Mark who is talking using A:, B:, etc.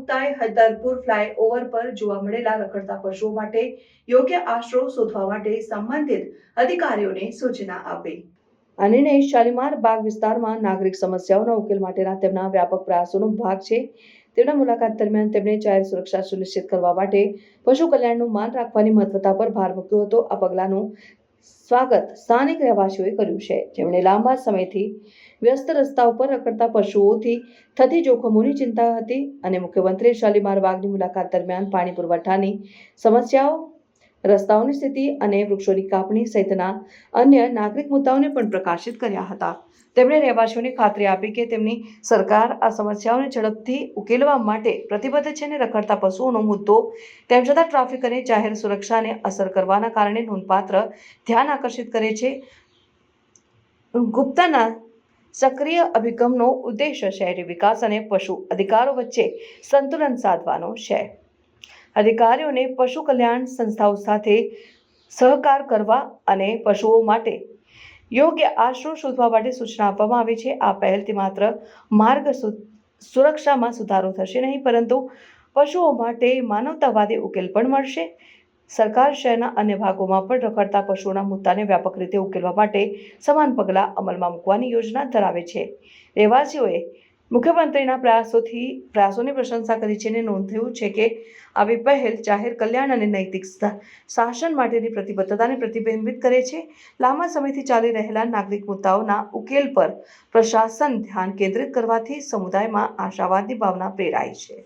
A: મુક્તાએ હૈદરપુર flyover પર જોવા મળેલા રખડતા પશુઓ માટે યોગ્ય આશરો શોધવા માટે સંબંધિત અધિકારીઓને સૂચના આપી। આ નિર્ણય શાલીમાર બાગ વિસ્તારમાં નાગરિક સમસ્યાઓના ઉકેલ માટેના તેમના વ્યાપક પ્રયાસોનો ભાગ છે। તેમના મુલાકાત દરમિયાન તેમણે જાહેર સુરક્ષા સુનિશ્ચિત કરવા માટે પશુ કલ્યાણનું માન રાખવાની મહત્વતા પર ભાર મૂક્યો હતો। આ પગલાંનું સ્વાગત સ્થાનિક રહેવાસીઓએ કર્યું છે, જેમણે લાંબા સમયથી વ્યસ્ત રસ્તાઓ પર રખડતા પશુઓથી થતી જોખમોની ચિંતા હતી અને મુખ્યમંત્રીએ શાલીમાર બાગની મુલાકાત દરમિયાન પાણી પુરવઠાની સમસ્યાઓ, રસ્તાઓની સ્થિતિ અને વૃક્ષોની કાપણી સહિતના અન્ય નાગરિક મુદ્દાઓને પણ પ્રકાશિત કર્યા હતા। તેમણે રહેવાસીઓને ખાતરી આપી કે તેમની સરકાર આ સમસ્યાઓને ઝડપથી ઉકેલવા માટે પ્રતિબદ્ધ છે અને રખડતા પશુઓનો મુદ્દો તેમ છતાં ટ્રાફિક અને જાહેર સુરક્ષાને અસર કરવાના કારણે નોંધપાત્ર ધ્યાન આકર્ષિત કરે છે। ગુપ્તાના સક્રિય અભિગમનો ઉદ્દેશ્ય શહેરી વિકાસ અને પશુ અધિકારો વચ્ચે સંતુલન સાધવાનો છે। અધિકારીઓને પશુ કલ્યાણ સંસ્થાઓ સાથે સહકાર કરવા અને પશુઓ માટે યોગ્ય આશરો શોધવા માટે સૂચના આપવામાં આવી છે। આ પહેલથી માત્ર માર્ગ સુરક્ષામાં સુધારો થશે નહીં, પરંતુ પશુઓ માટે માનવતાવાદી ઉકેલ પણ મળશે। સરકાર શહેરના અન્ય ભાગોમાં પણ રખડતા પશુઓના મુદ્દાને વ્યાપક રીતે ઉકેલવા માટે સમાન પગલાં અમલમાં મૂકવાની યોજના ધરાવે છે। રહેવાસીઓએ મુખ્યમંત્રીના પ્રયાસોની પ્રશંસા કરી છે અને નોંધ્યું છે કે આવી પહેલ જાહેર કલ્યાણ અને નૈતિક શાસન માટેની પ્રતિબદ્ધતાને પ્રતિબિંબિત કરે છે। લાંબા સમયથી ચાલી રહેલા નાગરિક મુદ્દાઓના ઉકેલ પર પ્રશાસન ધ્યાન કેન્દ્રિત કરવાથી સમુદાયમાં આશાવાદની ભાવના પ્રેરાઈ છે।